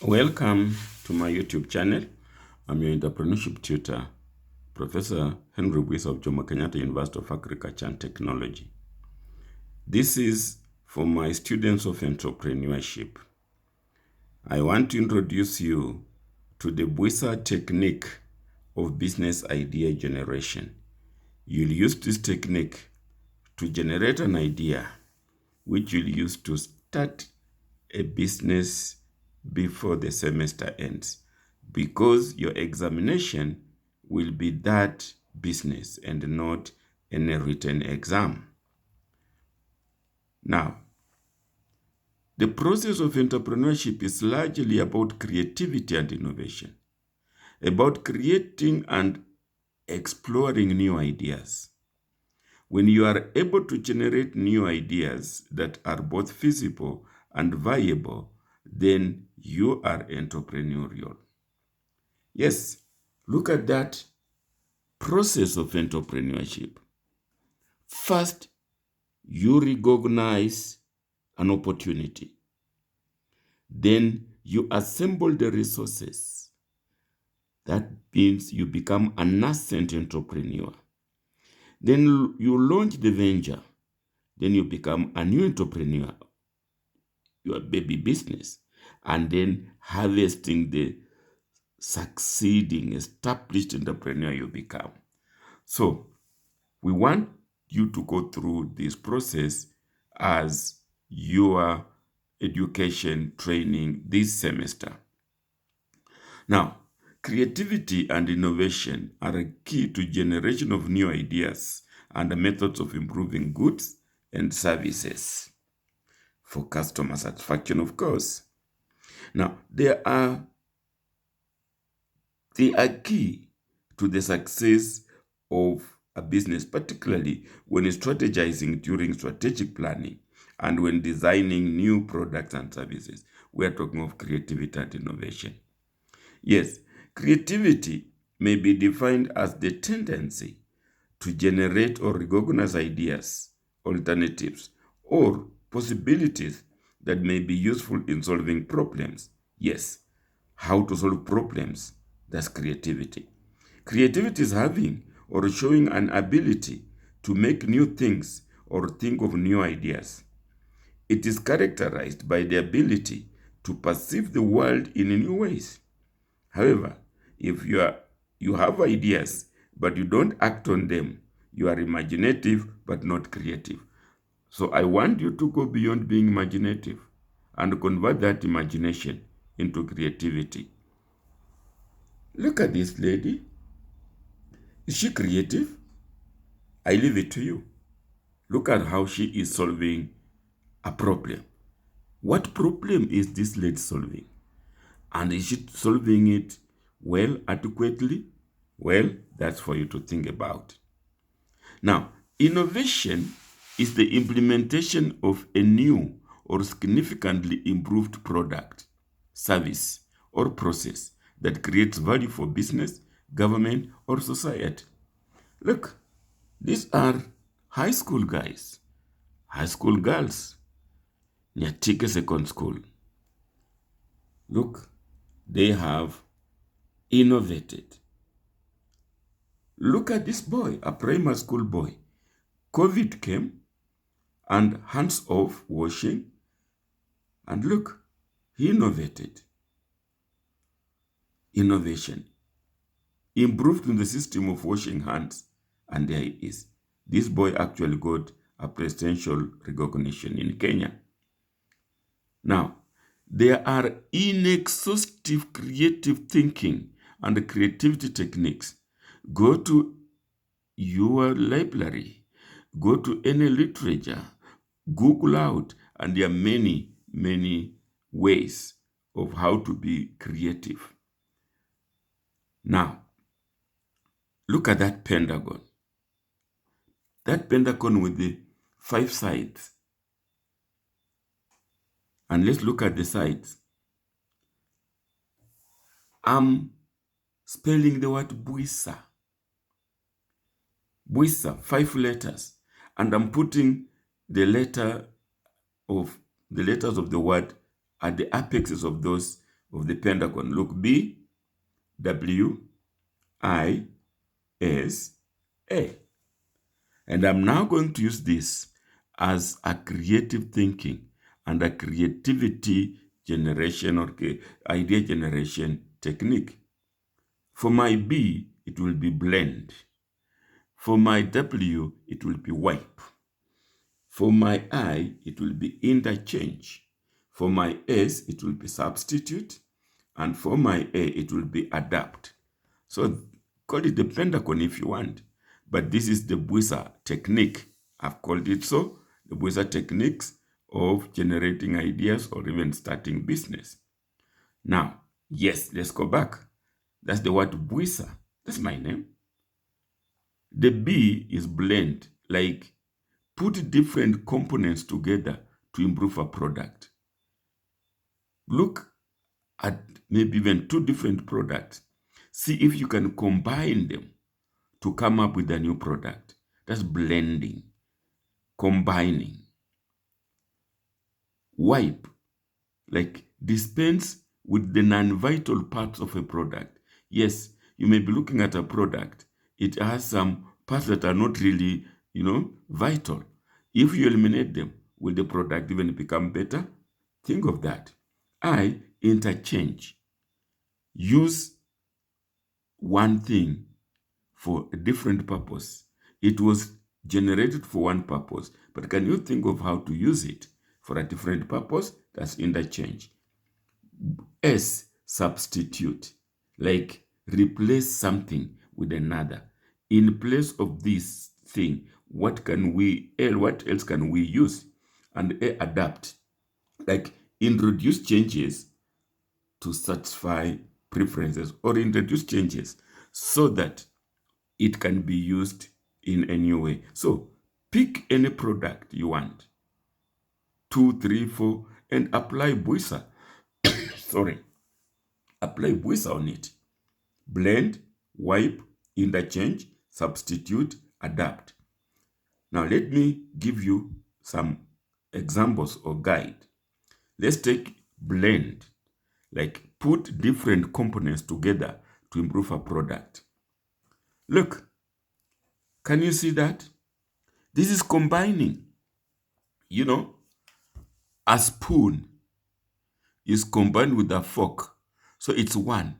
Welcome to my YouTube channel. I'm your entrepreneurship tutor, Professor Henry Buisa of Jomo Kenyatta University of Agriculture and Technology. This is for my students of entrepreneurship. I want to introduce you to the Buisa technique of business idea generation. You'll use this technique to generate an idea which you'll use to start a business before the semester ends, because your examination will be that business and not any written exam. Now, the process of entrepreneurship is largely about creativity and innovation, about creating and exploring new ideas. When you are able to generate new ideas that are both feasible and viable, then you are entrepreneurial. Yes, look at that process of entrepreneurship. First, you recognize an opportunity. Then you assemble the resources. That means you become a nascent entrepreneur. Then you launch the venture. Then you become a new entrepreneur, your baby business, and then harvesting the succeeding, established entrepreneur you become. So we want you to go through this process as your education training this semester. Now, creativity and innovation are a key to generation of new ideas and the methods of improving goods and services for customer satisfaction, of course. Now, they are key to the success of a business, particularly when strategizing during strategic planning and when designing new products and services. We are talking of creativity and innovation. Yes, creativity may be defined as the tendency to generate or recognize ideas, alternatives, or possibilities that may be useful in solving problems. Yes, how to solve problems, that's creativity. Creativity is having or showing an ability to make new things or think of new ideas. It is characterized by the ability to perceive the world in new ways. However, if you have ideas but you don't act on them, you are imaginative but not creative. So I want you to go beyond being imaginative and convert that imagination into creativity. Look at this lady. Is she creative? I leave it to you. Look at how she is solving a problem. What problem is this lady solving? And is she solving it well, adequately? Well, that's for you to think about. Now, innovation is the implementation of a new or significantly improved product, service, or process that creates value for business, government, or society. Look, these are high school guys, high school girls, Nyatike Second School. Look, they have innovated. Look at this boy, a primary school boy. COVID came and hands off washing, and look, he innovated. Innovation. Improved in the system of washing hands, and there he is. This boy actually got a presidential recognition in Kenya. Now, there are inexhaustive creative thinking and creativity techniques. Go to your library, go to any literature, Google out, and there are many, many ways of how to be creative. Now, look at that pentagon. That pentagon with the 5 sides. And let's look at the sides. I'm spelling the word Buisa. Buisa, 5 letters. And I'm putting the letters of the word at the apexes of those of the pentagon. Look, B, W, I, S, A. And I'm now going to use this as a creative thinking and a creativity generation or idea generation technique. For my B, it will be blend. For my W, it will be wipe. For my I, it will be interchange. For my S, it will be substitute. And for my A, it will be adapt. So call it the pentagon if you want. But this is the Buisa technique. I've called it so. The Buisa techniques of generating ideas or even starting business. Now, yes, let's go back. That's the word Buisa. That's my name. The B is blend, like put different components together to improve a product. Look at maybe even two different products. See if you can combine them to come up with a new product. That's blending, combining. Wipe, like dispense with the non-vital parts of a product. Yes, you may be looking at a product. It has some parts that are not really, vital. If you eliminate them, will the product even become better? Think of that. I, interchange. Use one thing for a different purpose. It was generated for one purpose, but can you think of how to use it for a different purpose? That's interchange. S, substitute, like replace something with another. In place of this thing, what else can we use? And A, adapt, like introduce changes to satisfy preferences or introduce changes so that it can be used in a new way. So pick any product you want, 2, 3, 4, and apply Buisa. Apply Buisa on it. Blend, wipe, interchange, substitute, adapt. Now let me give you some examples or guide. Let's take blend, like put different components together to improve a product. Look, can you see that? This is combining. A spoon is combined with a fork. So it's one.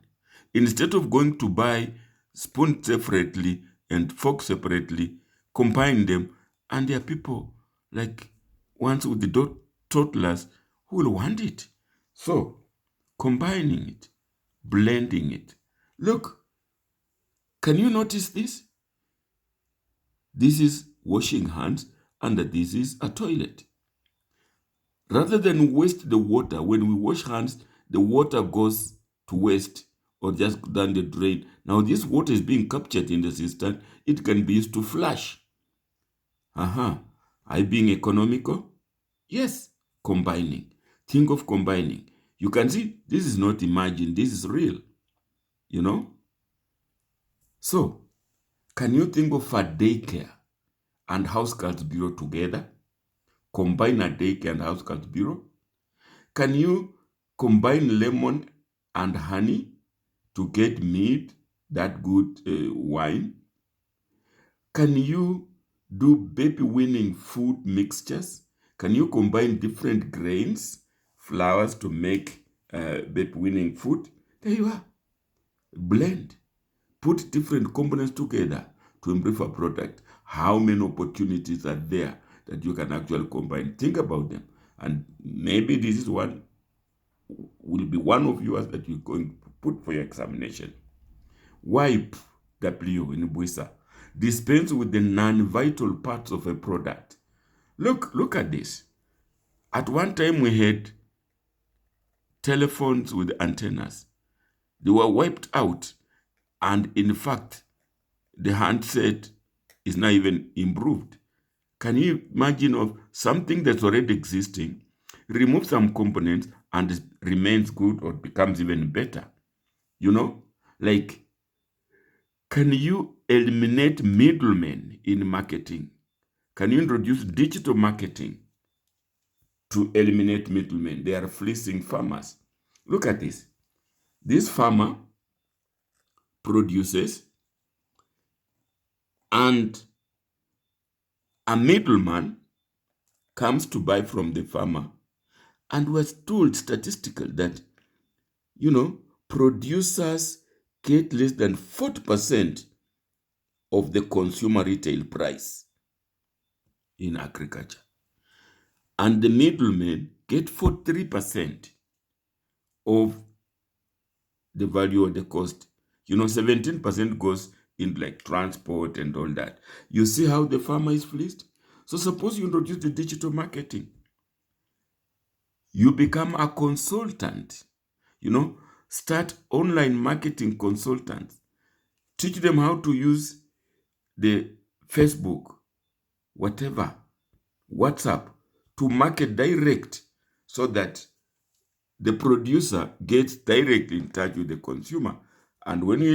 Instead of going to buy spoon separately and fork separately, combine them, and there are people like ones with the toddlers who will want it. So combining it, blending it. Look, can you notice this? This is washing hands and this is a toilet. Rather than waste the water, when we wash hands, the water goes to waste or just down the drain. Now this water is being captured in the system. It can be used to flush. Are you being economical? Yes, combining. Think of combining. You can see this is not imagined, this is real. So, can you think of a daycare and house cats bureau together? Combine a daycare and house cats bureau? Can you combine lemon and honey to get mead, that good wine? Can you do baby winning food mixtures? Can you combine different grains, flours to make baby winning food? There you are. Blend. Put different components together to improve a product. How many opportunities are there that you can actually combine? Think about them. And maybe this is one will be one of yours that you're going to put for your examination. Wipe, W in Buisa. Dispense with the non-vital parts of a product. Look at this. At one time we had telephones with antennas. They were wiped out, and in fact, the handset is now even improved. Can you imagine of something that's already existing, remove some components and it remains good or becomes even better? Like, can you eliminate middlemen in marketing? Can you introduce digital marketing to eliminate middlemen? They are fleecing farmers. Look at this. This farmer produces, and a middleman comes to buy from the farmer. And was told statistical that, producers get less than 40% of the consumer retail price in agriculture. And the middlemen get 43% of the value of the cost. 17% goes in like transport and all that. You see how the farmer is fleeced? So suppose you introduce the digital marketing. You become a consultant. Start online marketing consultants. Teach them how to use the Facebook, whatever, WhatsApp, to market direct, so that the producer gets directly in touch with the consumer. And when we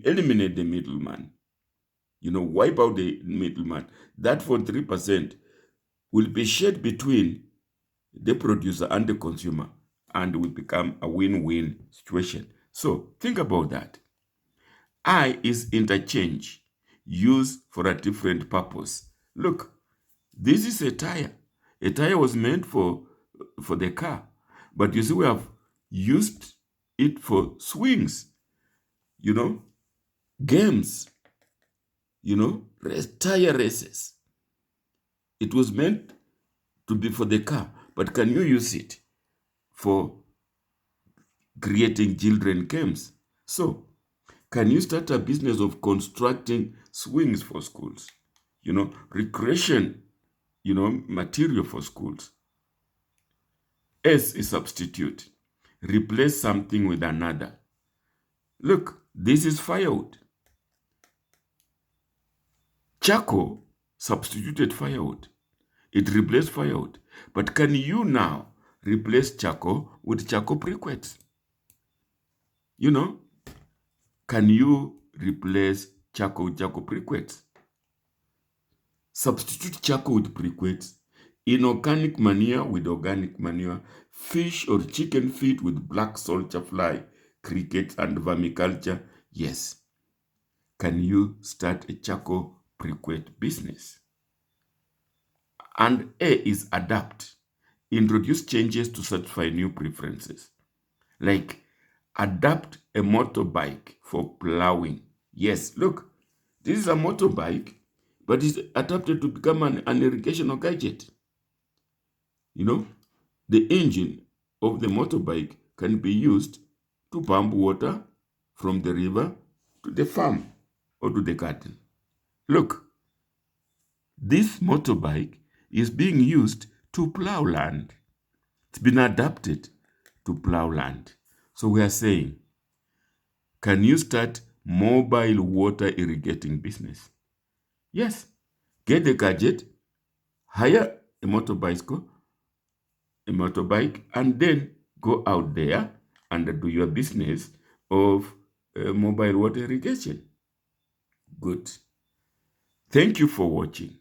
eliminate the middleman, wipe out the middleman, that 43% will be shared between the producer and the consumer, and will become a win-win situation. So think about that. I is interchange, used for a different purpose. Look, this is a tire. A tire was meant for the car, but you see, we have used it for swings, games, tire races. It was meant to be for the car, but can you use it for creating children games? So, can you start a business of constructing swings for schools? Recreation, material for schools. S is substitute. Replace something with another. Look, this is firewood. Charcoal substituted firewood. It replaced firewood. But can you now replace charcoal with charcoal briquettes? Can you replace charcoal with charcoal briquettes? Substitute charcoal with briquettes. Inorganic manure with organic manure. Fish or chicken feed with black soldier fly, crickets, and vermiculture. Yes. Can you start a charcoal briquette business? And A is adapt. Introduce changes to satisfy new preferences. Like adapt a motorbike for plowing. Yes, look, this is a motorbike, but it's adapted to become an irrigational gadget. The engine of the motorbike can be used to pump water from the river to the farm or to the garden. Look, this motorbike is being used to plow land. It's been adapted to plow land. So we are saying, can you start mobile water irrigating business? Yes. Get the gadget, hire a motorbike, and then go out there and do your business of mobile water irrigation. Good. Thank you for watching.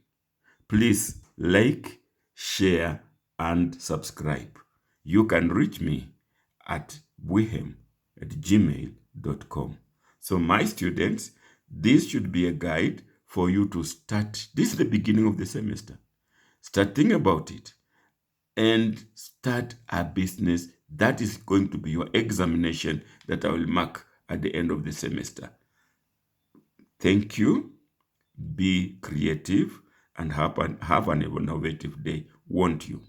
Please like, share, and subscribe. You can reach me at buhem@gmail.com. So my students, this should be a guide for you to start. This is the beginning of the semester. Start thinking about it and start a business that is going to be your examination that I will mark at the end of the semester. Thank you. Be creative and have an innovative day. Want you.